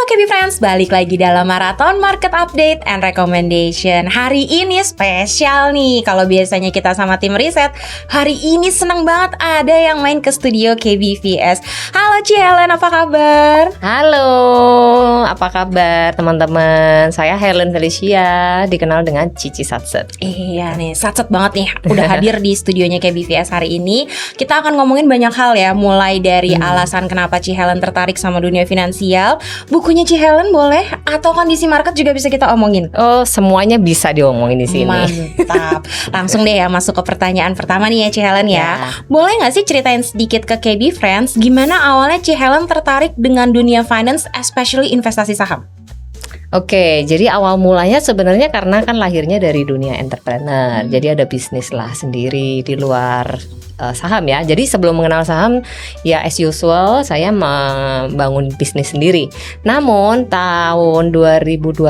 KB Friends, balik lagi dalam Marathon Market Update and Recommendation. Hari ini spesial nih. Kalau biasanya kita sama tim riset, hari ini seneng banget ada yang main ke studio KBVS. Halo Ci Helen, apa kabar? Halo, apa kabar teman-teman? Saya Helen Felicia, dikenal dengan Cici Satset. Iya nih, satset banget nih udah hadir di studionya KBVS hari ini. Kita akan ngomongin banyak hal ya, mulai dari alasan kenapa Ci Helen tertarik sama dunia finansial, bukunya Ci Helen boleh, atau kondisi market juga bisa kita omongin. Oh, semuanya bisa diomongin di sini. Mantap. Langsung deh ya masuk ke pertanyaan pertama nih ya Ci Helen ya. Boleh nggak sih ceritain sedikit ke KB Friends gimana awalnya Ci Helen tertarik dengan dunia finance, especially investasi saham? Oke, jadi awal mulanya sebenarnya karena kan lahirnya dari dunia entrepreneur. Jadi ada bisnis lah sendiri di luar saham ya. Jadi sebelum mengenal saham ya as usual saya membangun bisnis sendiri. Namun tahun 2021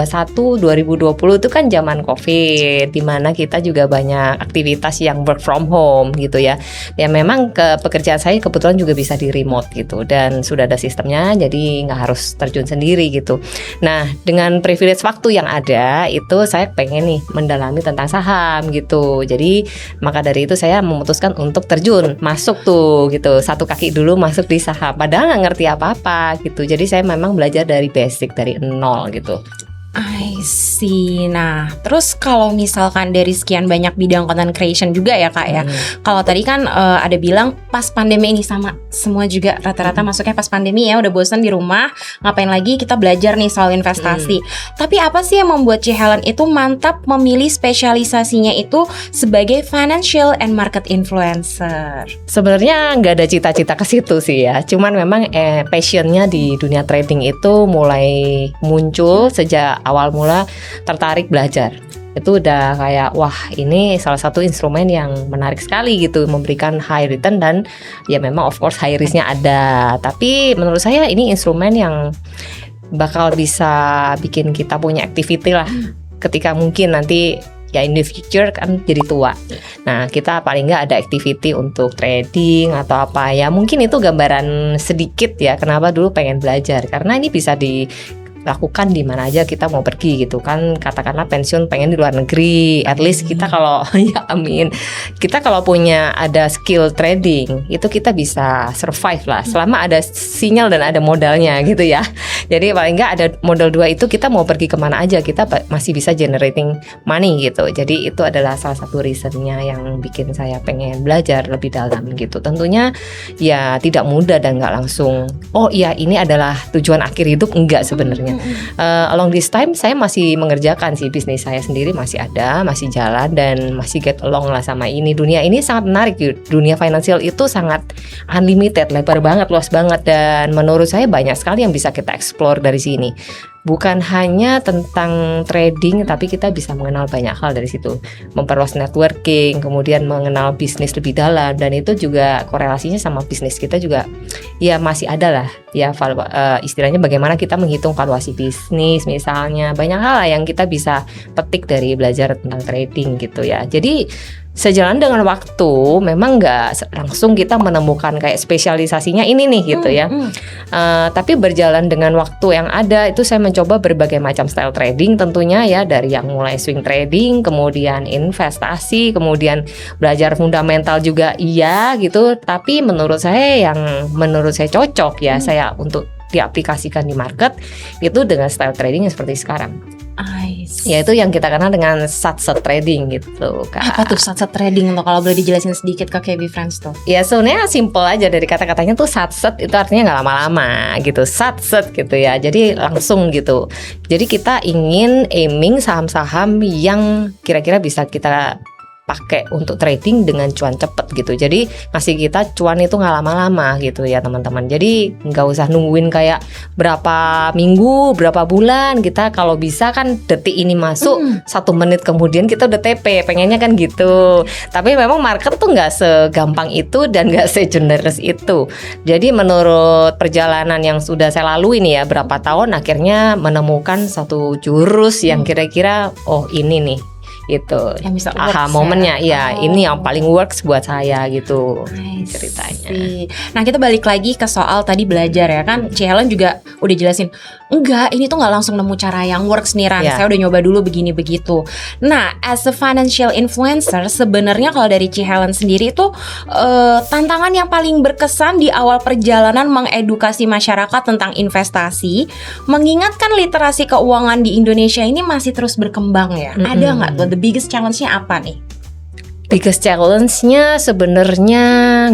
2020 itu kan zaman Covid, di mana kita juga banyak aktivitas yang work from home gitu ya. Ya memang pekerjaan saya kebetulan juga bisa di remote gitu, dan sudah ada sistemnya, jadi nggak harus terjun sendiri gitu. Nah, dengan privilege waktu yang ada itu saya pengen nih mendalami tentang saham gitu. Jadi maka dari itu saya memutuskan untuk terjun masuk tuh gitu, satu kaki dulu masuk di saham, padahal nggak ngerti apa-apa gitu. Jadi saya memang belajar dari basic, dari nol gitu. I see. Nah, terus kalau misalkan dari sekian banyak bidang content creation juga ya Kak ya. Kalau tadi kan ada bilang pas pandemi ini, sama semua juga rata-rata masuknya pas pandemi ya, udah bosan di rumah, ngapain lagi, kita belajar nih soal investasi. Tapi apa sih yang membuat Ci Helen itu mantap memilih spesialisasinya itu sebagai financial and market influencer? Sebenarnya nggak ada cita-cita ke situ sih ya. Cuman memang passionnya di dunia trading itu mulai muncul sejak awal mula tertarik belajar. Itu udah kayak wah, ini salah satu instrumen yang menarik sekali gitu, memberikan high return, dan ya memang of course high risknya ada. Tapi menurut saya ini instrumen yang bakal bisa bikin kita punya activity lah ketika mungkin nanti ya in the future kan jadi tua. Nah, kita paling nggak ada activity untuk trading atau apa ya. Mungkin itu gambaran sedikit ya kenapa dulu pengen belajar, karena ini bisa dilakukan di mana aja kita mau pergi gitu kan. Katakanlah pensiun pengen di luar negeri, at least kita kalau ya amin, kita kalau punya ada skill trading itu kita bisa survive lah selama ada sinyal dan ada modalnya gitu ya. Jadi paling nggak ada modal 2 itu, kita mau pergi kemana aja kita masih bisa generating money gitu. Jadi itu adalah salah satu reasonnya yang bikin saya pengen belajar lebih dalam gitu. Tentunya ya tidak mudah dan nggak langsung oh iya ini adalah tujuan akhir hidup, enggak sebenarnya. Along this time saya masih mengerjakan sih bisnis saya sendiri, masih ada, masih jalan, dan masih get along lah sama ini. Dunia ini sangat menarik, dunia finansial itu sangat unlimited, lebar banget, luas banget, dan menurut saya banyak sekali yang bisa kita explore dari sini. Bukan hanya tentang trading, tapi kita bisa mengenal banyak hal dari situ, memperluas networking, kemudian mengenal bisnis lebih dalam, dan itu juga korelasinya sama bisnis kita juga ya masih ada lah ya, istilahnya bagaimana kita menghitung valuasi bisnis misalnya. Banyak hal lah yang kita bisa petik dari belajar tentang trading gitu ya. Jadi sejalan dengan waktu memang nggak langsung kita menemukan kayak spesialisasinya ini nih gitu ya. Tapi berjalan dengan waktu yang ada itu saya mencoba berbagai macam style trading tentunya ya, dari yang mulai swing trading, kemudian investasi, kemudian belajar fundamental juga iya gitu. Tapi menurut saya cocok ya saya untuk diaplikasikan di market itu dengan style trading yang seperti sekarang. Yaitu yang kita kenal dengan satset trading gitu Kak. Apa tuh satset trading tuh, kalau boleh dijelasin sedikit ke KB Friends tuh? Ya sebenarnya simple aja, dari kata-katanya tuh satset itu artinya nggak lama-lama gitu, satset gitu ya, jadi langsung gitu. Jadi kita ingin aiming saham-saham yang kira-kira bisa kita pakai untuk trading dengan cuan cepet gitu. Jadi ngasih kita cuan itu nggak lama-lama gitu ya teman-teman. Jadi nggak usah nungguin kayak berapa minggu, berapa bulan. Kita kalau bisa kan detik ini masuk, 1 menit kemudian kita udah TP, pengennya kan gitu. Tapi memang market tuh nggak segampang itu dan nggak segenerous itu. Jadi menurut perjalanan yang sudah saya lalui nih ya berapa tahun, akhirnya menemukan satu jurus yang kira-kira oh ini nih itu yang bisa aha works momennya ya Oh. ini yang paling works buat saya gitu I ceritanya. see. Nah kita balik lagi ke soal tadi belajar ya kan, Ci Helen juga udah jelasin enggak ini tuh nggak langsung nemu cara yang works nih Ran, Ya. saya udah nyoba dulu begini begitu. Nah as a financial influencer sebenarnya kalau dari Ci Helen sendiri tuh tantangan yang paling berkesan di awal perjalanan mengedukasi masyarakat tentang investasi, mengingatkan literasi keuangan di Indonesia ini masih terus berkembang ya. Ada nggak tuh the biggest challenge-nya apa nih? Biggest challenge-nya sebenarnya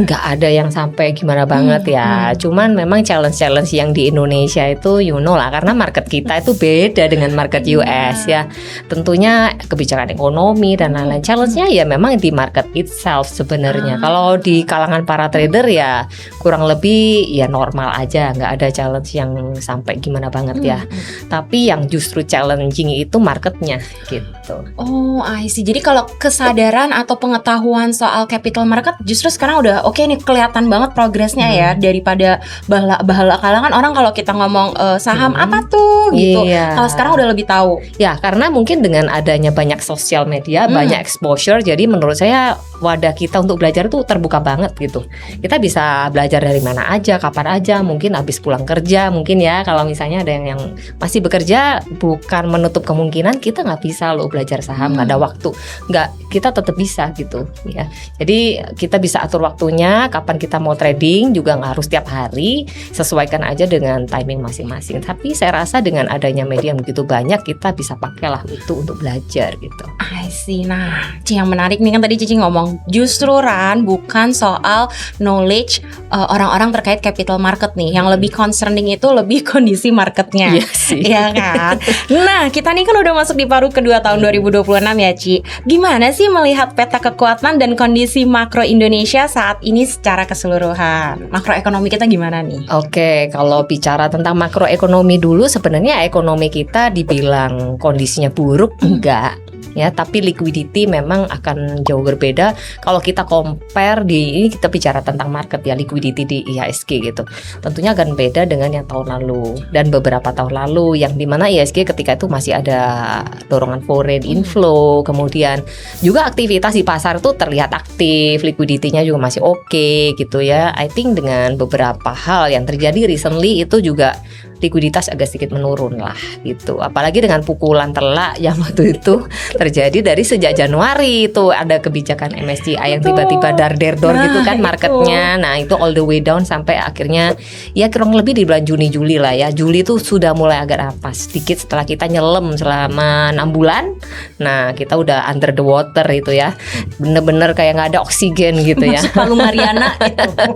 nggak ada yang sampai gimana banget ya. Cuman memang challenge-challenge yang di Indonesia itu lah karena market kita itu beda dengan market US ya. Tentunya kebijakan ekonomi dan lain-lain. Challenge-nya ya memang di market itself sebenarnya. Kalau di kalangan para trader ya kurang lebih ya normal aja, nggak ada challenge yang sampai gimana banget ya. Tapi yang justru challenging itu marketnya gitu. Oh, I see. Jadi kalau kesadaran atau pengetahuan soal capital market justru sekarang udah oke nih, kelihatan banget progresnya ya, daripada bahala kalangan orang kalau kita ngomong saham apa tuh gitu. Iya. Kalau sekarang udah lebih tahu. Ya karena mungkin dengan adanya banyak sosial media, banyak exposure, jadi menurut saya wadah kita untuk belajar itu terbuka banget gitu. Kita bisa belajar dari mana aja, kapan aja, mungkin habis pulang kerja, mungkin ya kalau misalnya ada yang masih bekerja, bukan menutup kemungkinan kita nggak bisa loh belajar saham, nggak ada waktu, nggak, kita tetap bisa gitu ya. Jadi kita bisa atur waktunya, kapan kita mau trading juga nggak harus tiap hari, sesuaikan aja dengan timing masing-masing. Tapi saya rasa dengan adanya media yang begitu banyak, kita bisa pakailah itu untuk belajar gitu. I see. Nah, Ci, yang menarik nih kan tadi Cici ngomong justru Ran bukan soal knowledge orang-orang terkait capital market nih. Yang lebih concerning itu lebih kondisi marketnya. Iya sih. Iya kan? Nah, kita nih kan udah masuk di paruh kedua tahun 2026 ya, Ci. Gimana sih melihat peta kekuatan dan kondisi makro Indonesia saat ini secara keseluruhan? Makroekonomi kita gimana nih? Oke, kalau bicara tentang makroekonomi dulu, sebenarnya ekonomi kita dibilang kondisinya buruk enggak ya, tapi liquidity memang akan jauh berbeda kalau kita compare ini kita bicara tentang market ya, liquidity di IHSG gitu. Tentunya akan beda dengan yang tahun lalu dan beberapa tahun lalu yang dimana IHSG ketika itu masih ada dorongan foreign inflow, kemudian juga aktivitas di pasar itu terlihat aktif, liquidity-nya juga masih oke gitu ya. I think dengan beberapa hal yang terjadi recently itu juga likuiditas agak sedikit menurun lah gitu. Apalagi dengan pukulan telak yang waktu itu terjadi dari sejak Januari, itu ada kebijakan MSCI yang tiba-tiba dar-der-dor gitu kan marketnya. Nah itu all the way down sampai akhirnya ya kurang lebih di bulan Juni-Juli lah ya. Juli tuh sudah mulai agak napas sedikit setelah kita nyelam selama 6 bulan. Nah kita udah under the water itu ya, bener-bener kayak gak ada oksigen gitu ya. Masuk Palung Mariana itu.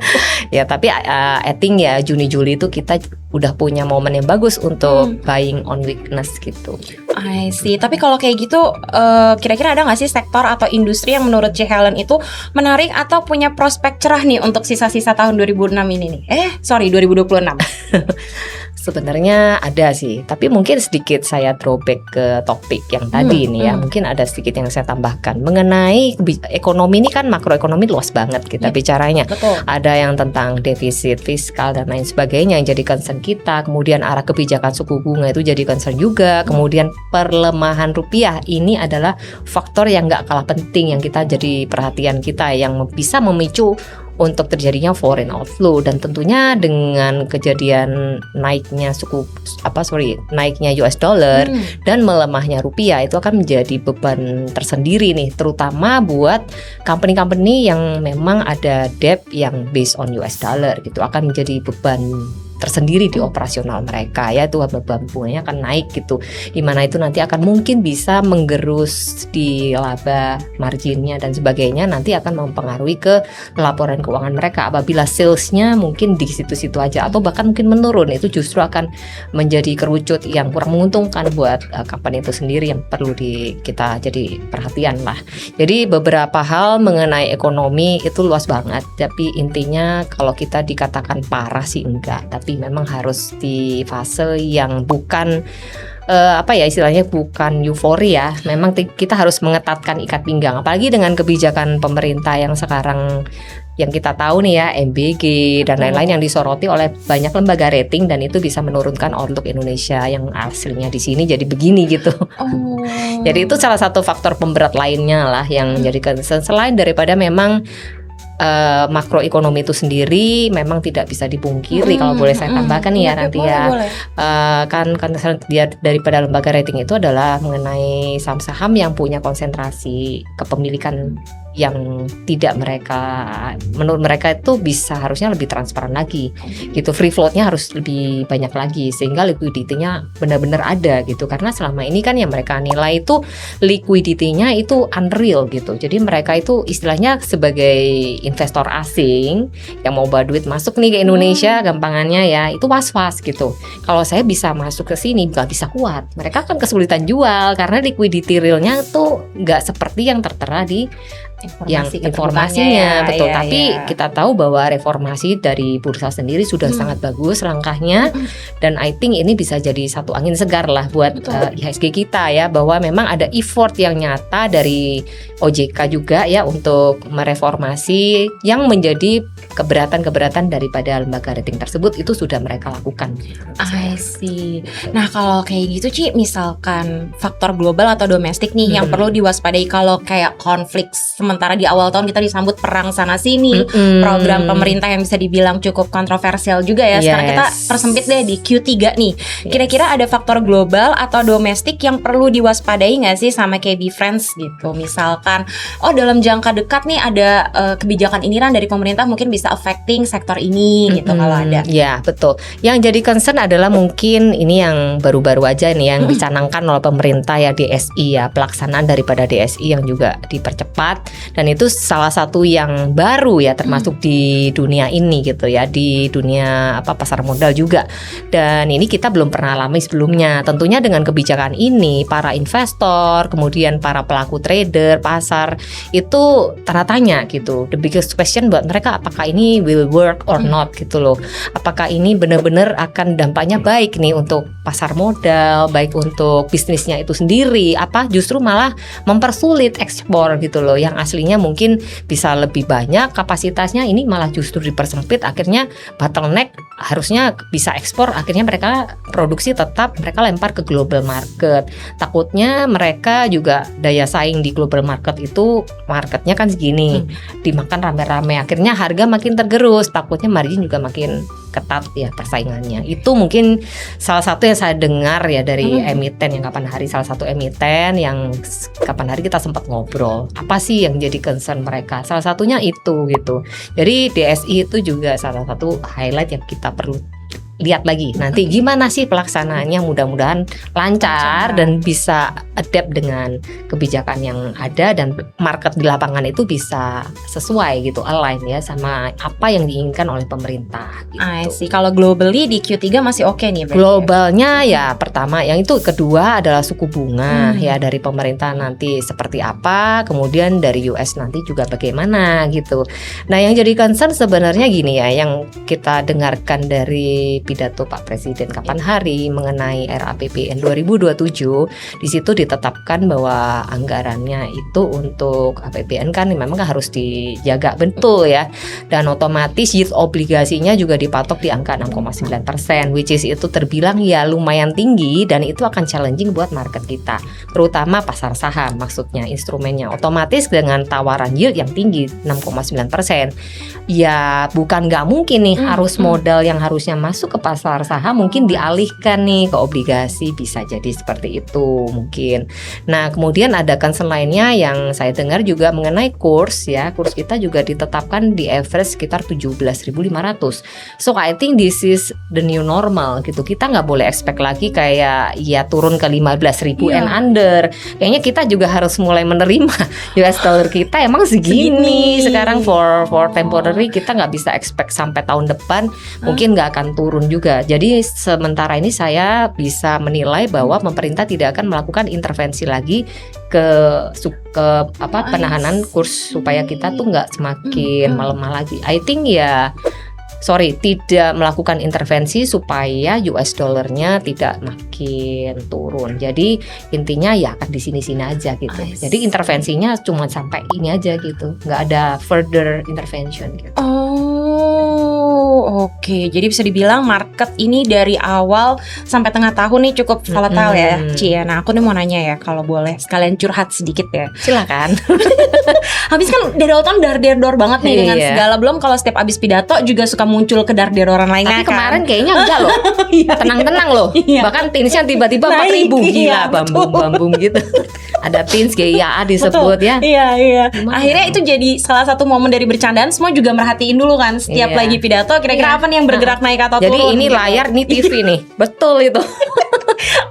Ya tapi I think ya Juni-Juli itu kita udah punya momen yang bagus untuk buying on weakness gitu. I see. Tapi kalau kayak gitu kira-kira ada gak sih sektor atau industri yang menurut Ci Helen itu menarik atau punya prospek cerah nih untuk sisa-sisa tahun 2006 ini nih? 2026. Sebenarnya ada sih, tapi mungkin sedikit saya throwback ke topik yang tadi ini ya. Mungkin ada sedikit yang saya tambahkan mengenai ekonomi ini kan makroekonomi luas banget kita bicaranya. Betul. Ada yang tentang defisit fiskal dan lain sebagainya yang jadi concern kita. Kemudian arah kebijakan suku bunga itu jadi concern juga. Kemudian perlemahan rupiah ini adalah faktor yang nggak kalah penting yang kita jadi perhatian kita, yang bisa memicu untuk terjadinya foreign outflow. Dan tentunya dengan kejadian naiknya naiknya US dollar dan melemahnya rupiah itu akan menjadi beban tersendiri nih, terutama buat company-company yang memang ada debt yang based on US dollar gitu, akan menjadi beban tersendiri di operasional mereka ya, itu beban bunganya akan naik gitu, dimana itu nanti akan mungkin bisa menggerus di laba marginnya dan sebagainya, nanti akan mempengaruhi ke laporan keuangan mereka. Apabila salesnya mungkin di situ-situ aja atau bahkan mungkin menurun, itu justru akan menjadi kerucut yang kurang menguntungkan buat company itu sendiri, yang perlu kita jadi perhatian lah. Jadi beberapa hal mengenai ekonomi itu luas banget, tapi intinya kalau kita dikatakan parah sih enggak, tapi memang harus di fase yang bukan istilahnya bukan euforia. Memang kita harus mengetatkan ikat pinggang, apalagi dengan kebijakan pemerintah yang sekarang yang kita tahu nih ya, MBG dan lain-lain yang disoroti oleh banyak lembaga rating, dan itu bisa menurunkan outlook Indonesia yang aslinya di sini jadi begini gitu. Jadi itu salah satu faktor pemberat lainnya lah yang menjadi concern, selain daripada memang makroekonomi itu sendiri memang tidak bisa dipungkiri. Kalau boleh saya tambahkan nih ya nanti ya, kan dia daripada lembaga rating itu adalah mengenai saham-saham yang punya konsentrasi kepemilikan yang tidak menurut mereka itu bisa harusnya lebih transparan lagi gitu, free floatnya harus lebih banyak lagi sehingga liquidity-nya benar-benar ada gitu, karena selama ini kan yang mereka nilai itu liquidity-nya itu unreal gitu. Jadi mereka itu istilahnya sebagai investor asing yang mau bawa duit masuk nih ke Indonesia, gampangannya ya itu was-was gitu, kalau saya bisa masuk ke sini nggak bisa kuat, mereka kan kesulitan jual karena liquidity realnya tuh nggak seperti yang tertera di informasinya betul. Tapi kita tahu bahwa reformasi dari bursa sendiri sudah sangat bagus langkahnya, dan I think ini bisa jadi satu angin segar lah buat IHSG kita ya, bahwa memang ada effort yang nyata dari OJK juga ya untuk mereformasi yang menjadi keberatan daripada lembaga rating tersebut, itu sudah mereka lakukan. I see. Nah kalau kayak gitu Ci, misalkan faktor global atau domestik nih yang perlu diwaspadai kalau kayak konflik, sementara di awal tahun kita disambut perang sana sini, program pemerintah yang bisa dibilang cukup kontroversial juga ya. Sekarang kita persempit deh di Q3 nih. Kira-kira ada faktor global atau domestik yang perlu diwaspadai nggak sih sama KB Friends gitu? Misalkan, dalam jangka dekat nih ada kebijakan iniran dari pemerintah mungkin bisa affecting sektor ini gitu kalau ada. Ya betul. Yang jadi concern adalah mungkin ini yang baru-baru aja nih yang dicanangkan oleh pemerintah ya, DSI ya, pelaksanaan daripada DSI yang juga dipercepat, dan itu salah satu yang baru ya termasuk di dunia ini gitu ya, di dunia pasar modal juga, dan ini kita belum pernah alami sebelumnya. Tentunya dengan kebijakan ini para investor kemudian para pelaku trader pasar itu tanda tanya gitu. The biggest question buat mereka, apakah ini will work or not gitu loh, apakah ini benar-benar akan dampaknya baik nih untuk pasar modal, baik untuk bisnisnya itu sendiri, apa justru malah mempersulit ekspor gitu loh, yang aslinya mungkin bisa lebih banyak kapasitasnya, ini malah justru dipersempit, akhirnya bottleneck, harusnya bisa ekspor, akhirnya mereka produksi tetap mereka lempar ke global market. Takutnya mereka juga daya saing di global market itu, marketnya kan segini, dimakan rame-rame, akhirnya harga makin tergerus, takutnya margin juga makin ketat ya persaingannya. Itu mungkin salah satu yang saya dengar ya dari emiten yang kapan hari, salah satu emiten yang kapan hari kita sempat ngobrol, apa sih yang jadi concern mereka, salah satunya itu gitu. Jadi DSI itu juga salah satu highlight yang kita perlu lihat lagi nanti gimana sih pelaksanaannya, mudah-mudahan lancar dan bisa adapt dengan kebijakan yang ada, dan market di lapangan itu bisa sesuai gitu, align ya sama apa yang diinginkan oleh pemerintah gitu. I see. Kalau globally di Q3 masih oke nih berarti. Globalnya ya pertama yang itu, kedua adalah suku bunga ya dari pemerintah nanti seperti apa, kemudian dari US nanti juga bagaimana gitu. Nah yang jadi concern sebenarnya gini ya, yang kita dengarkan dari pidato Pak Presiden kapan hari mengenai RAPBN 2027, di situ ditetapkan bahwa anggarannya itu untuk APBN kan memang harus dijaga betul ya, dan otomatis yield obligasinya juga dipatok di angka 6,9%, which is itu terbilang ya lumayan tinggi, dan itu akan challenging buat market kita, terutama pasar saham, maksudnya instrumennya otomatis dengan tawaran yield yang tinggi 6,9%, ya bukan nggak mungkin nih arus modal yang harusnya masuk ke pasar saham mungkin dialihkan nih ke obligasi, bisa jadi seperti itu mungkin. Nah kemudian ada concern lainnya yang saya dengar juga mengenai kurs ya, kurs kita juga ditetapkan di average sekitar 17.500. So I think this is the new normal gitu, kita nggak boleh expect lagi kayak ya turun ke 15.000 and under. Kayaknya kita juga harus mulai menerima US dollar kita emang segini sekarang for temporary, kita nggak bisa expect sampai tahun depan mungkin nggak akan turun juga. Jadi sementara ini saya bisa menilai bahwa pemerintah tidak akan melakukan intervensi lagi ke penahanan kurs supaya kita tuh nggak semakin melemah lagi. I think ya tidak melakukan intervensi supaya US dollarnya tidak makin turun. Jadi intinya ya akan di sini-sini aja gitu. Jadi intervensinya cuma sampai ini aja gitu, nggak ada further intervention gitu. Oh, oke. Jadi bisa dibilang market ini dari awal sampai tengah tahun nih cukup volatile ya, Ci. Nah, aku nih mau nanya ya, kalau boleh sekalian curhat sedikit ya. Silakan. Habis kan dari awal tahun dar-der-dor banget nih dengan segala, belum kalau setiap abis pidato juga suka muncul kedar-deroran lainnya. Tapi kemarin kayaknya enggak loh. Tenang-tenang loh. Bahkan tinsnya tiba-tiba 4.000 gila, bambum gitu. Ada tins GIA disebut ya. Iya. Akhirnya itu jadi salah satu momen dari bercandaan, semua juga merhatiin dulu kan setiap lagi pidato kira-kira apa nih yang bergerak naik atau turun. Jadi ini gitu. Layar, ini TV nih. Betul itu.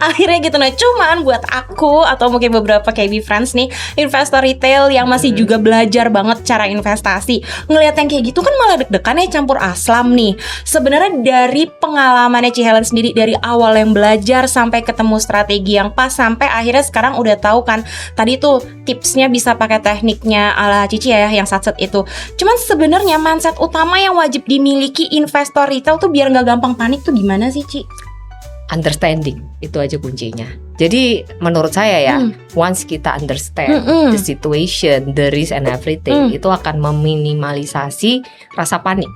Akhirnya gitu. Nah, cuman buat aku atau mungkin beberapa KB friends nih, investor retail yang masih juga belajar banget cara investasi, ngelihat yang kayak gitu kan malah deg-degan ya, campur aslam nih. Sebenarnya dari pengalamannya Ci Helen sendiri, dari awal yang belajar sampai ketemu strategi yang pas, sampai akhirnya sekarang udah tahu kan tadi tuh tipsnya bisa pakai tekniknya ala Cici ya yang satset itu. Cuman sebenarnya mindset utama yang wajib dimiliki investor retail tuh biar nggak gampang panik tuh gimana sih, Ci? Understanding, itu aja kuncinya. Jadi menurut saya ya, once kita understand the situation, the risk and everything, itu akan meminimalisasi rasa panik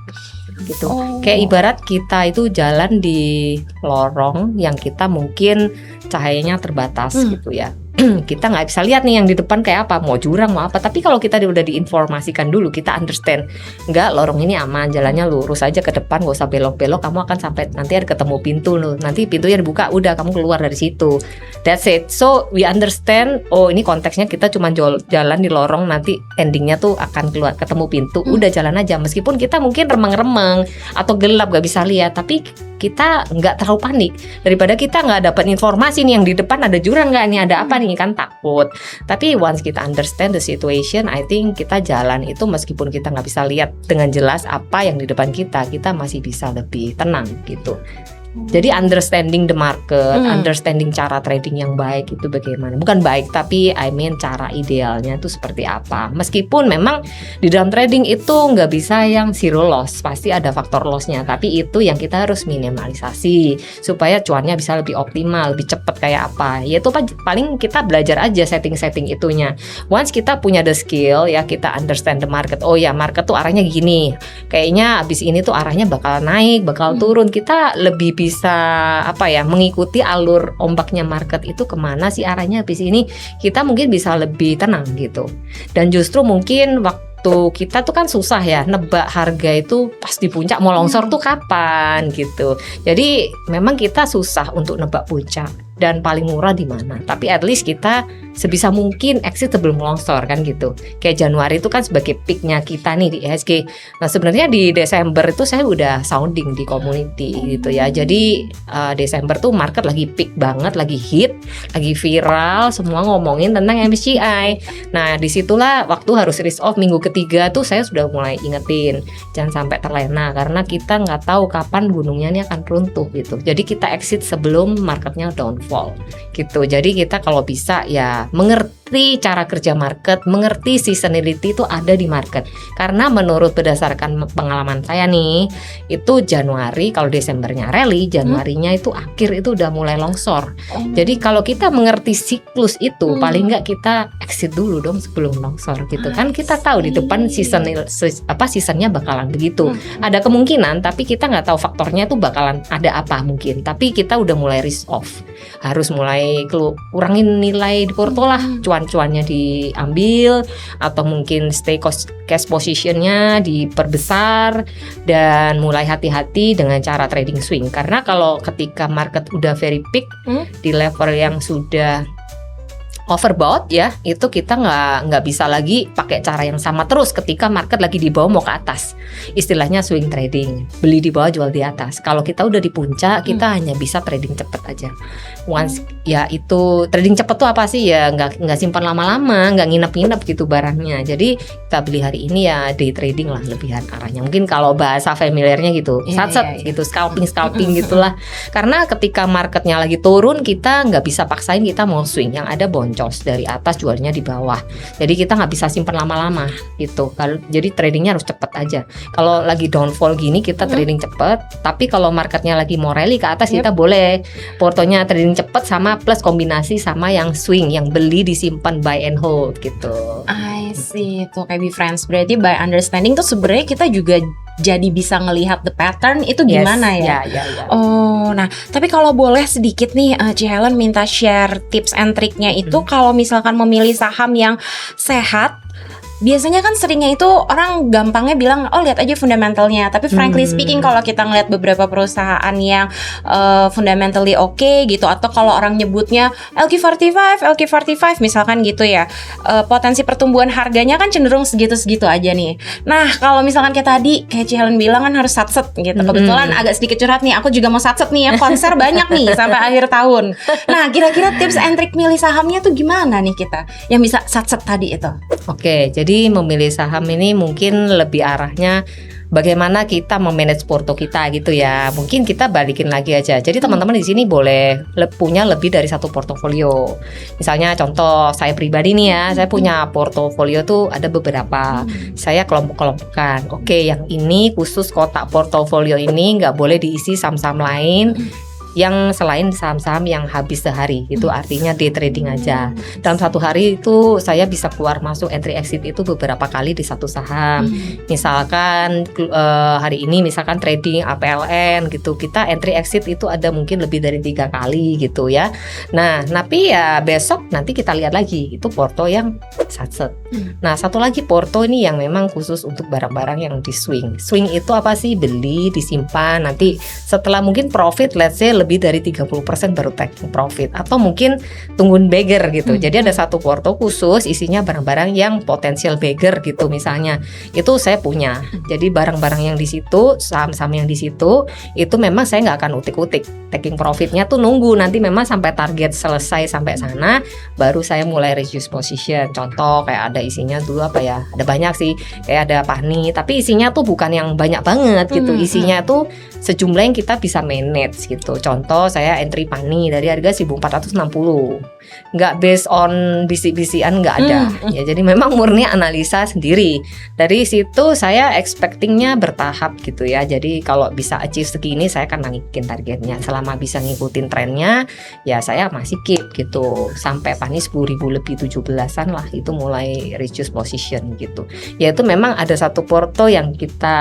gitu. Kayak ibarat kita itu jalan di lorong yang kita mungkin cahayanya terbatas gitu ya. Kita nggak bisa lihat nih yang di depan kayak apa, mau jurang mau apa. Tapi kalau kita udah diinformasikan dulu, kita understand, enggak, lorong ini aman, jalannya lurus aja ke depan, gak usah belok-belok, kamu akan sampai nanti ada ketemu pintu loh, nanti pintunya dibuka, udah kamu keluar dari situ. That's it. So we understand, oh ini konteksnya kita cuma jalan di lorong, nanti endingnya tuh akan keluar ketemu pintu, udah jalan aja. Meskipun kita mungkin remeng-remeng atau gelap gak bisa lihat, tapi kita nggak terlalu panik daripada kita nggak dapat informasi nih yang di depan ada jurang nggak nih, ada apa nih, kan takut. Tapi once kita understand the situation, I think kita jalan itu meskipun kita nggak bisa lihat dengan jelas apa yang di depan kita masih bisa lebih tenang gitu. Jadi understanding the market, understanding cara trading yang baik itu bagaimana. Bukan baik, tapi I mean cara idealnya itu seperti apa. Meskipun memang di dalam trading itu nggak bisa yang zero loss, pasti ada faktor lossnya. Tapi itu yang kita harus minimalisasi supaya cuannya bisa lebih optimal, lebih cepat kayak apa. Yaitu paling kita belajar aja setting-setting itunya. Once kita punya the skill ya, kita understand the market. Oh ya, market tuh arahnya gini. Kayaknya abis ini tuh arahnya bakal naik, bakal turun. Kita lebih bisa mengikuti alur ombaknya market itu kemana sih arahnya habis ini, kita mungkin bisa lebih tenang gitu. Dan justru mungkin waktu kita tuh kan susah ya nebak harga itu pas di puncak mau longsor tuh kapan gitu. Jadi memang kita susah untuk nebak puncak dan paling murah di mana. Tapi at least kita sebisa mungkin exit sebelum longsor kan gitu. Kayak Januari itu kan sebagai peaknya kita nih di IHSG. Nah sebenarnya di Desember itu saya udah sounding di community gitu ya. Jadi Desember tuh market lagi peak banget, lagi hit, lagi viral, semua ngomongin tentang MSCI. Nah disitulah waktu harus risk off minggu ketiga tuh saya sudah mulai ingetin jangan sampai terlena, karena kita nggak tahu kapan gunungnya ini akan runtuh gitu. Jadi kita exit sebelum marketnya downfall gitu. Jadi kita kalau bisa ya mengerti cara kerja market, mengerti seasonality itu ada di market. Karena menurut berdasarkan pengalaman saya nih, itu Januari kalau Desembernya rally, Januarinya itu akhir itu udah mulai longsor. Jadi kalau kita mengerti siklus itu, paling nggak kita exit dulu dong sebelum longsor gitu. Kan kita tahu di depan seasonnya bakalan begitu. Ada kemungkinan, tapi kita nggak tahu faktornya itu bakalan ada apa mungkin. Tapi kita udah mulai risk off, harus mulai kurangin nilai di porto lah, cuan-cuannya diambil atau mungkin stay cash positionnya diperbesar dan mulai hati-hati dengan cara trading swing. Karena kalau ketika market udah very peak di level yang sudah overbought ya, itu kita nggak bisa lagi pakai cara yang sama terus ketika market lagi di bawah mau ke atas. Istilahnya swing trading, beli di bawah jual di atas. Kalau kita udah di puncak, kita hanya bisa trading cepet aja. Once ya itu trading cepet tuh apa sih ya, nggak simpan lama-lama, nggak nginep-nginep gitu barangnya. Jadi kita beli hari ini ya day trading lah lebihan arahnya. Mungkin kalau bahasa familiarnya gitu, sat-sat gitu, scalping gitulah. Karena ketika marketnya lagi turun, kita nggak bisa paksain kita mau swing, yang ada boncos. boncos dari atas, jualnya di bawah. Jadi kita nggak bisa simpan lama-lama gitu. Jadi tradingnya harus cepet aja. Kalau lagi downfall gini kita trading cepet. Tapi kalau marketnya lagi mau rally ke atas, kita boleh portonya trading cepet sama plus kombinasi sama yang swing, yang beli disimpan buy and hold gitu. I see, tuh kayak be friends. Berarti by understanding tuh sebenarnya kita juga jadi bisa ngelihat the pattern itu gimana ya? Ya. Oh, nah tapi kalau boleh sedikit nih, Ci Helen minta share tips and triknya itu kalau misalkan memilih saham yang sehat. Biasanya kan seringnya itu orang gampangnya bilang, oh lihat aja fundamentalnya. Tapi frankly speaking, kalau kita ngeliat beberapa perusahaan yang fundamentally oke gitu, atau kalau orang nyebutnya LQ45 misalkan gitu ya, potensi pertumbuhan harganya kan cenderung segitu-segitu aja nih. Nah kalau misalkan kayak tadi, kayak Ci Helen bilang kan harus satset gitu. Kebetulan agak sedikit curhat nih, aku juga mau satset nih ya, konser banyak nih sampai akhir tahun. Nah kira-kira tips and trik milih sahamnya tuh gimana nih kita yang bisa satset tadi itu? Oke, jadi memilih saham ini mungkin lebih arahnya bagaimana kita memanage porto kita gitu ya. Mungkin kita balikin lagi aja. Jadi teman-teman di sini boleh punya lebih dari satu portofolio. Misalnya contoh saya pribadi nih ya, saya punya portofolio tuh ada beberapa. Saya kelompok-kelompokkan. Oke, yang ini khusus kotak portofolio ini nggak boleh diisi saham-saham lain yang selain saham-saham yang habis sehari. Itu artinya day trading aja. Dalam satu hari itu saya bisa keluar masuk entry exit itu beberapa kali di satu saham. Misalkan hari ini misalkan trading APLN gitu, kita entry exit itu ada mungkin lebih dari 3 kali gitu ya. Nah tapi ya besok nanti kita lihat lagi itu porto yang satset. Nah satu lagi porto ini yang memang khusus untuk barang-barang yang di swing. Swing itu apa sih? Beli, disimpan, nanti setelah mungkin profit let's say lebih dari 30% baru taking profit, atau mungkin tungguin beggar gitu. Jadi ada satu porto khusus isinya barang-barang yang potensial beggar gitu misalnya. Itu saya punya. Jadi barang-barang yang di situ, saham-saham yang di situ itu memang saya nggak akan utik-utik. Taking profitnya tuh nunggu nanti memang sampai target selesai sampai sana baru saya mulai reduce position. Contoh kayak ada isinya dulu apa ya? Ada banyak sih. Kayak ada PANI, tapi isinya tuh bukan yang banyak banget gitu. Isinya tuh sejumlah yang kita bisa manage gitu. Contoh saya entry PANI dari harga 1460, nggak based on bisik-bisikan, nggak ada ya. Jadi memang murni analisa sendiri. Dari situ saya expectingnya bertahap gitu ya. Jadi kalau bisa achieve segini saya akan naikin targetnya. Selama bisa ngikutin trennya ya saya masih keep gitu. Sampai PANI 10.000 lebih 17-an lah itu mulai reduce position gitu. Yaitu memang ada satu porto yang kita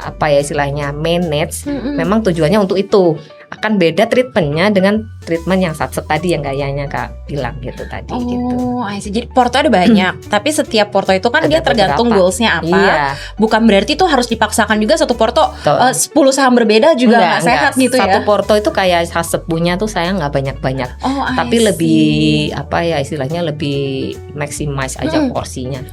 apa ya istilahnya manage. Memang tujuannya untuk itu. Akan beda treatmentnya dengan treatment yang satset tadi yang kayaknya Kak bilang gitu tadi gitu. I see. Jadi porto ada banyak, tapi setiap porto itu kan Ada dia tergantung beberapa. goalsnya apa. Iya. Bukan berarti tuh harus dipaksakan juga satu porto 10 saham berbeda juga nggak sehat gitu ya. Satu porto itu kayak satset punya tuh saya nggak banyak-banyak. Tapi lebih apa ya istilahnya lebih maximize aja porsinya.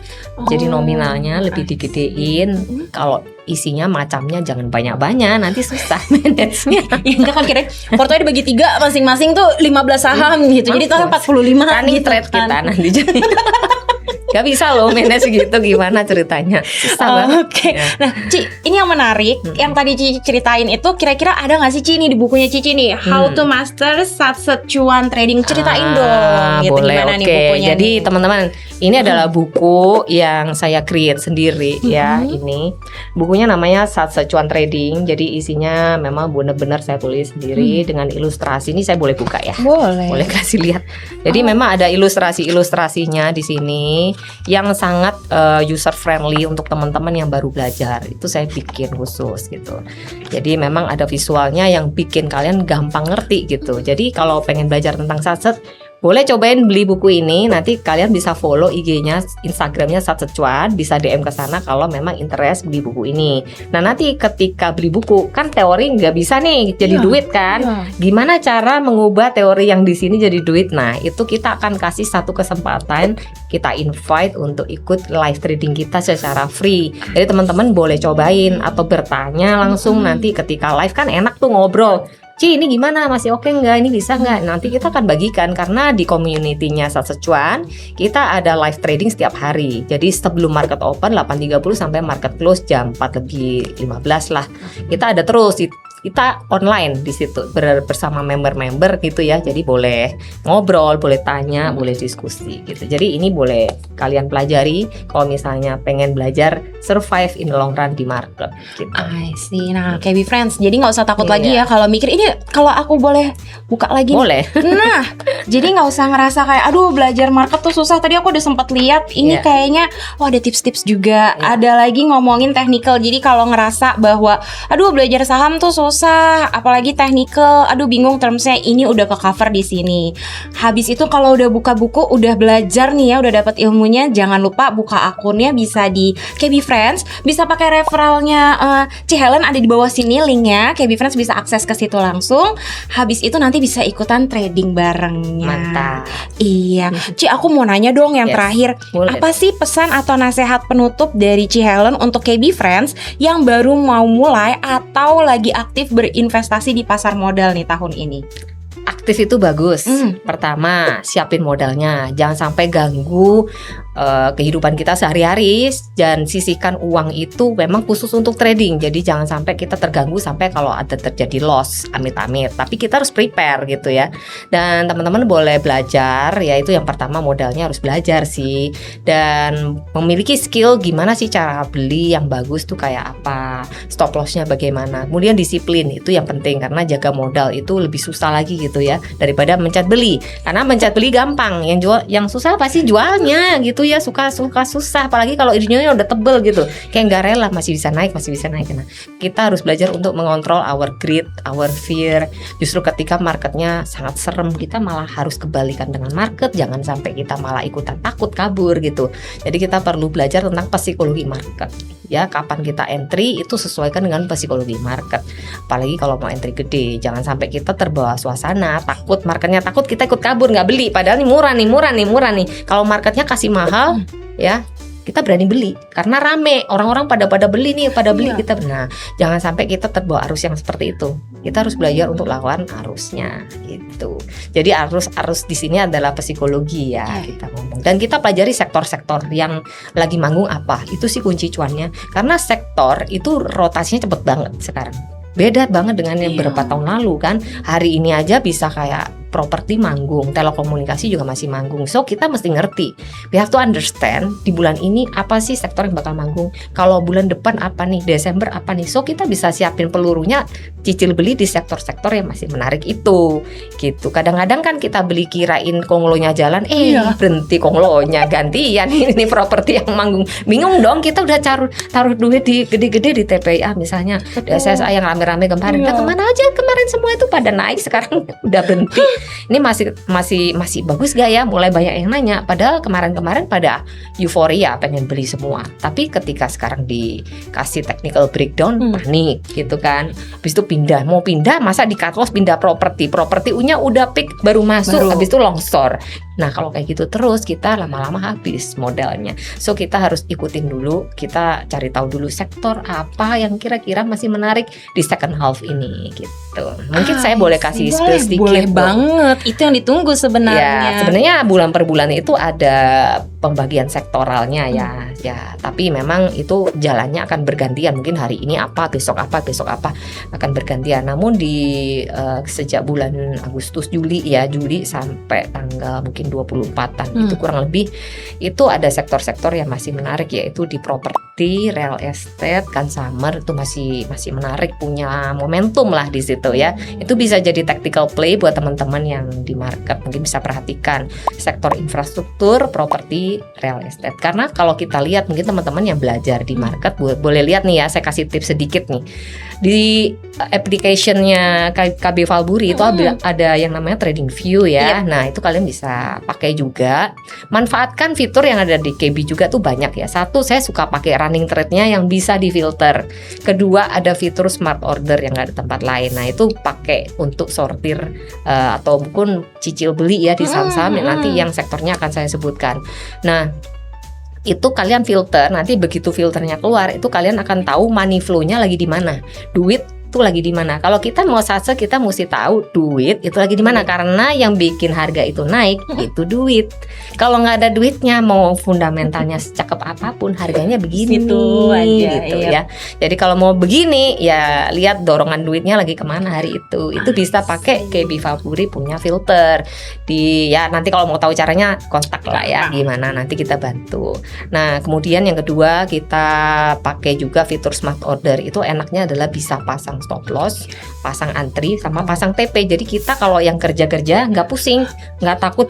Jadi nominalnya lebih digedein. Kalau isinya macamnya jangan banyak-banyak, nanti susah manage-nya. Ya enggak kan kira portonya dibagi 3 masing-masing tuh 15 saham gitu. Jadi total 45 running gitu trade kan. kita nanti jadi. Gak bisa loh manage gitu, gimana ceritanya? Susah banget. Oke. Nah, Ci, ini yang menarik, yang tadi Ci ceritain itu kira-kira ada nggak sih Ci nih di bukunya Cici nih, How to Master Satset Cuan Trading, ceritain dong. Gitu Boleh, gimana nih bukunya? Jadi nih? teman-teman, ini adalah buku yang saya create sendiri ya. Ini bukunya namanya Satset Cuan Trading. Jadi isinya memang benar-benar saya tulis sendiri dengan ilustrasi. Ini saya boleh buka ya? Boleh kasih lihat. Jadi memang ada ilustrasi-ilustrasinya di sini yang sangat user friendly untuk teman-teman yang baru belajar. Itu saya bikin khusus gitu. Jadi memang ada visualnya yang bikin kalian gampang ngerti gitu. Jadi kalau pengen belajar tentang satset, boleh cobain beli buku ini. Nanti kalian bisa follow IG-nya, Instagram-nya Satset Cuan, bisa DM ke sana kalau memang interest beli buku ini. Nah nanti ketika beli buku kan teori nggak bisa nih jadi duit kan? Gimana cara mengubah teori yang di sini jadi duit? Nah itu kita akan kasih satu kesempatan, kita invite untuk ikut live trading kita secara free. Jadi teman-teman boleh cobain atau bertanya langsung nanti ketika live kan enak tuh ngobrol. Ci ini gimana, masih oke nggak, ini bisa nggak? Nanti kita akan bagikan karena di community-nya Satset Cuan kita ada live trading setiap hari. Jadi sebelum market open 8.30 sampai market close jam 4 lebih 15 lah. Kita ada terus kita online di situ bersama member-member gitu ya. Jadi boleh ngobrol, boleh tanya, boleh diskusi gitu. Jadi ini boleh kalian pelajari kalau misalnya pengen belajar survive in the long run di market gitu. I see. Nah, KB Friends, jadi nggak usah takut Iya. lagi ya kalau mikir ini kalau aku boleh buka lagi nih. Boleh. Nah, jadi nggak usah ngerasa kayak aduh belajar market tuh susah. Tadi aku udah sempat lihat ini Iya. kayaknya ada tips-tips juga. Iya. Ada lagi ngomongin technical. Jadi kalau ngerasa bahwa aduh belajar saham tuh susah, apalagi technical, aduh bingung termsnya, ini udah ke cover di sini. Habis itu kalau udah buka buku, udah belajar nih ya, udah dapat ilmunya, jangan lupa buka akunnya bisa di KB Friends, bisa pakai referralnya Ci Helen ada di bawah sini linknya. KB Friends bisa akses ke situ langsung. Habis itu nanti bisa ikutan trading barengnya. Mantap. Iya, Ci aku mau nanya dong yang Yes, terakhir, boleh. apa sih pesan atau nasihat penutup dari Ci Helen untuk KB Friends yang baru mau mulai atau lagi aktif berinvestasi di pasar modal nih tahun ini? Aktif itu bagus. Pertama, siapin modalnya, jangan sampai ganggu kehidupan kita sehari-hari, dan sisihkan uang itu memang khusus untuk trading. Jadi jangan sampai kita terganggu sampai kalau ada terjadi loss, amit-amit. Tapi kita harus prepare gitu ya. Dan teman-teman boleh belajar, yaitu yang pertama modalnya harus belajar sih, dan memiliki skill gimana sih cara beli yang bagus tuh kayak apa, stop lossnya bagaimana. Kemudian disiplin itu yang penting, karena jaga modal itu lebih susah lagi gitu ya daripada mencet beli. Karena mencet beli gampang, yang susah pasti jualnya gitu ya, suka susah, apalagi kalau idenya udah tebel gitu, kayak nggak rela, masih bisa naik. Nah, kita harus belajar untuk mengontrol our greed, our fear. Justru ketika marketnya sangat serem, kita malah harus kebalikan dengan market, jangan sampai kita malah ikutan takut kabur gitu. Jadi kita perlu belajar tentang psikologi market ya, kapan kita entry itu sesuaikan dengan psikologi market. Apalagi kalau mau entry gede, jangan sampai kita terbawa suasana, takut marketnya, takut kita ikut kabur nggak beli, padahal ini murah nih. Kalau marketnya kasih mahal ya, kita berani beli karena rame, orang-orang pada beli nih, beli kita. Nah, jangan sampai kita terbawa arus yang seperti itu. Kita harus belajar untuk lawan arusnya gitu. Jadi arus di sini adalah psikologi ya, kita ngomong. Dan kita pelajari sektor-sektor yang lagi manggung apa. Itu sih kunci cuannya. Karena sektor itu rotasinya cepet banget sekarang. Beda banget dengan yang beberapa tahun lalu kan. Hari ini aja bisa kayak properti manggung, telekomunikasi juga masih manggung. So kita mesti ngerti, we have to understand di bulan ini apa sih sektor yang bakal manggung. Kalau bulan depan apa nih, Desember apa nih. So kita bisa siapin pelurunya, cicil beli di sektor-sektor yang masih menarik itu gitu. Kadang-kadang kan kita beli kirain konglonya jalan, berhenti konglonya, gantian ini properti yang manggung. Bingung dong, kita udah taruh duit di gede-gede di TPA misalnya, di SSA yang rame-rame kemarin. Nah, kemana aja kemarin semua itu pada naik, sekarang udah berhenti. Ini masih bagus gak ya? Mulai banyak yang nanya. Padahal kemarin pada euforia pengen beli semua. Tapi ketika sekarang dikasih technical breakdown, panik gitu kan. Habis itu mau pindah masa di cut loss pindah properti unya udah pick baru masuk, habis itu longsor. Nah kalau kayak gitu terus kita lama-lama habis modalnya. So kita harus ikutin dulu, kita cari tahu dulu sektor apa yang kira-kira masih menarik di second half ini gitu. Mungkin saya boleh kasih spill sedikit. Boleh banget, itu yang ditunggu sebenarnya. Ya, sebenarnya bulan per bulan itu ada pembagian sektoralnya ya. Tapi memang itu jalannya akan bergantian. Mungkin hari ini apa, besok apa akan bergantian. Namun di sejak bulan Agustus Juli sampai tanggal mungkin 24-an itu kurang lebih itu ada sektor-sektor yang masih menarik, yaitu di properti, real estate, consumer itu masih menarik, punya momentum lah di situ ya. Itu bisa jadi tactical play buat teman-teman yang di market. Mungkin bisa perhatikan sektor infrastruktur, properti, real estate. Karena kalau kita lihat, mungkin teman-teman yang belajar di market boleh lihat nih ya, saya kasih tips sedikit nih. Di application-nya KB Valburi itu ada yang namanya Trading View ya. Nah, itu kalian bisa pakai juga. Manfaatkan fitur yang ada di KB juga tuh banyak ya. Satu, saya suka pakai running trade-nya yang bisa difilter. Kedua, ada fitur smart order yang nggak ada tempat lain. Nah, itu pakai untuk sortir atau mungkin cicil beli ya di saham-saham yang nanti yang sektornya akan saya sebutkan. Nah, itu kalian filter, nanti begitu filternya keluar itu kalian akan tahu money flow-nya lagi di mana. Duit itu lagi di mana. Kalau kita mau satse, kita mesti tahu duit itu lagi di mana, karena yang bikin harga itu naik itu duit. Kalau nggak ada duitnya, mau fundamentalnya secakep apapun, harganya begini Situ aja, gitu iya. ya. Jadi kalau mau begini ya lihat dorongan duitnya lagi kemana hari itu. Itu bisa pakai KB Faburi punya filter di ya, nanti kalau mau tahu caranya kontak lah ya, gimana nanti kita bantu. Nah kemudian yang kedua, kita pakai juga fitur smart order. Itu enaknya adalah bisa pasang stop loss, pasang antri, sama pasang TP. Jadi kita kalau yang kerja-kerja nggak pusing, nggak takut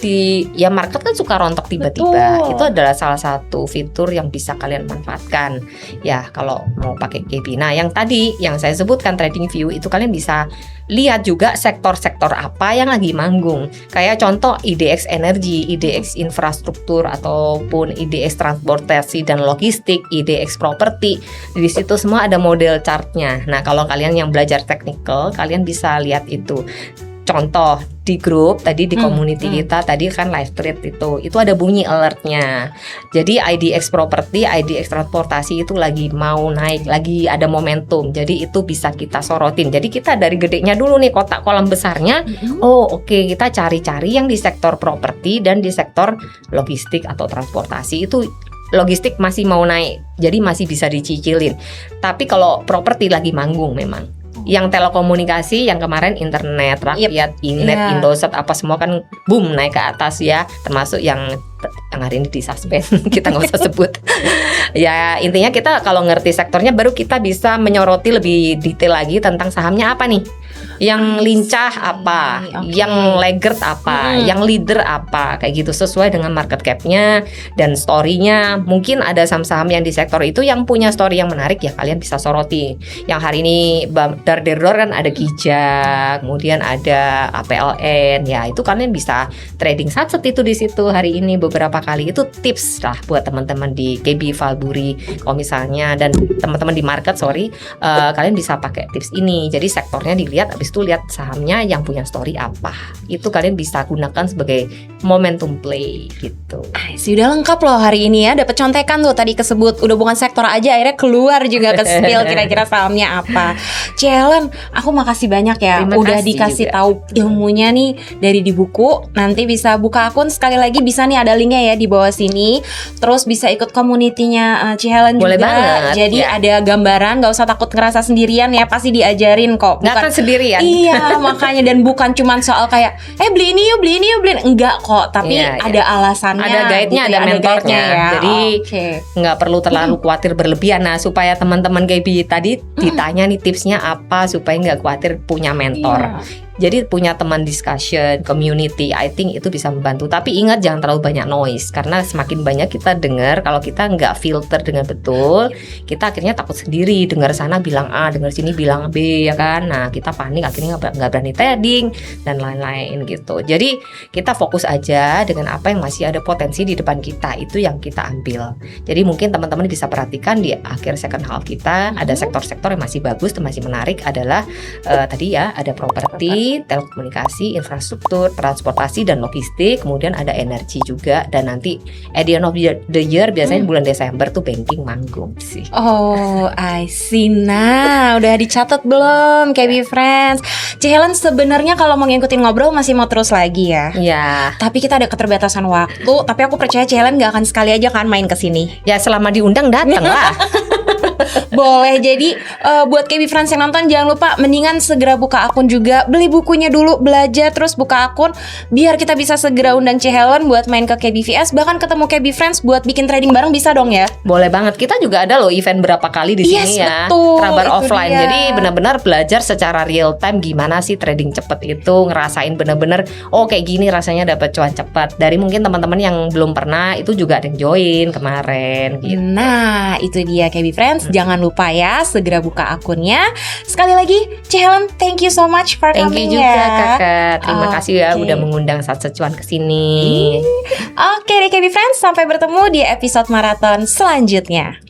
ya market kan suka rontok tiba-tiba. Betul. Itu adalah salah satu fitur yang bisa kalian manfaatkan ya kalau mau pakai KB. Nah yang tadi yang saya sebutkan TradingView itu kalian bisa lihat juga sektor-sektor apa yang lagi manggung. Kayak contoh IDX energi, IDX infrastruktur, ataupun IDX transportasi dan logistik, IDX properti. Di situ semua ada model chartnya. Nah kalau kalian yang belajar technical, kalian bisa lihat itu. Contoh di grup tadi, di community kita tadi kan live trade itu ada bunyi alertnya. Jadi IDX properti, IDX transportasi itu lagi mau naik, lagi ada momentum. Jadi itu bisa kita sorotin. Jadi kita dari gedenya dulu nih, kotak kolam besarnya. Oh oke, kita cari-cari yang di sektor properti dan di sektor logistik atau transportasi. Itu logistik masih mau naik, jadi masih bisa dicicilin. Tapi kalau properti lagi manggung memang. Yang telekomunikasi yang kemarin internet, rakyat, Inet, Indosat apa semua kan boom naik ke atas ya, termasuk yang hari ini disuspend kita nggak usah sebut. Ya intinya kita kalau ngerti sektornya baru kita bisa menyoroti lebih detail lagi tentang sahamnya apa nih, yang lincah apa, yang laggard apa, yang leader apa, kayak gitu sesuai dengan market cap-nya dan story-nya. Mungkin ada saham-saham yang di sektor itu yang punya story yang menarik ya kalian bisa soroti. Yang hari ini dar-der-dor kan ada Kijang, kemudian ada APLN, ya itu kalian bisa trading satset itu di situ hari ini beberapa kali. Itu tips lah buat teman-teman di KB Faburi. Kalau misalnya dan teman-teman di market kalian bisa pakai tips ini. Jadi sektornya dilihat, habis itu lihat sahamnya yang punya story apa. Itu kalian bisa gunakan sebagai momentum play gitu. Sudah lengkap loh hari ini ya. Dapat contekan tuh tadi kesebut. Udah bukan sektor aja, akhirnya keluar juga ke spill kira-kira sahamnya apa. Helen, aku makasih banyak ya. Terima udah kasih dikasih juga. tahu ilmunya nih dari di buku. Nanti bisa buka akun, sekali lagi bisa nih ada linknya ya di bawah sini. Terus bisa ikut komunitinya Helen juga. Boleh banget. Jadi ya. Ada gambaran, gak usah takut ngerasa sendirian ya. Pasti diajarin kok. Nggak akan sendirian. Iya, makanya. Dan bukan cuman soal kayak beli ini yuk, beli ini yuk, beli ini. Enggak kok. Tapi ada alasannya. Ada guide-nya, gitu ada mentornya guide-nya ya. Jadi nggak perlu terlalu khawatir berlebihan. Nah supaya teman-teman KB tadi ditanya nih tipsnya apa supaya nggak khawatir punya mentor. Jadi punya teman discussion, community, I think itu bisa membantu. Tapi ingat jangan terlalu banyak noise, karena semakin banyak kita dengar, kalau kita nggak filter dengan betul, kita akhirnya takut sendiri. Dengar sana bilang A, dengar sini bilang B, ya kan? Nah kita panik, akhirnya nggak berani trading dan lain-lain gitu. Jadi kita fokus aja dengan apa yang masih ada potensi di depan kita, itu yang kita ambil. Jadi mungkin teman-teman bisa perhatikan di akhir second half kita ada sektor-sektor yang masih bagus dan masih menarik adalah tadi ya ada properti, telekomunikasi, infrastruktur, transportasi dan logistik, kemudian ada energi juga, dan nanti at the end of the year biasanya bulan Desember tuh banking manggung sih. Oh, I see. Nah, udah dicatat belum KB Friends? Helen sebenarnya kalau mau ngikutin ngobrol masih mau terus lagi ya. Ya. Tapi kita ada keterbatasan waktu, tapi aku percaya Helen gak akan sekali aja kan main ke sini. Ya selama diundang datang lah. Boleh. Jadi buat KB Friends yang nonton jangan lupa mendingan segera buka akun juga, beli bukunya dulu, belajar terus buka akun biar kita bisa segera undang Helen buat main ke KBVS, bahkan ketemu KB Friends buat bikin trading bareng bisa dong ya. Boleh banget. Kita juga ada loh event berapa kali di sini ya. Betul, Trabar itu offline. dia. Jadi benar-benar belajar secara real time gimana sih trading cepet itu, ngerasain benar-benar kayak gini rasanya dapat cuan cepat. Dari mungkin teman-teman yang belum pernah itu juga ada yang join kemarin gitu. Nah, itu dia KB Friends. Jangan lupa ya, segera buka akunnya. Sekali lagi, Helen, thank you so much for Thank coming you juga ya. Kakak. Terima kasih ya Oke. udah mengundang Satset Cuan ke sini. Oke deh KB Friends, sampai bertemu di episode maraton selanjutnya.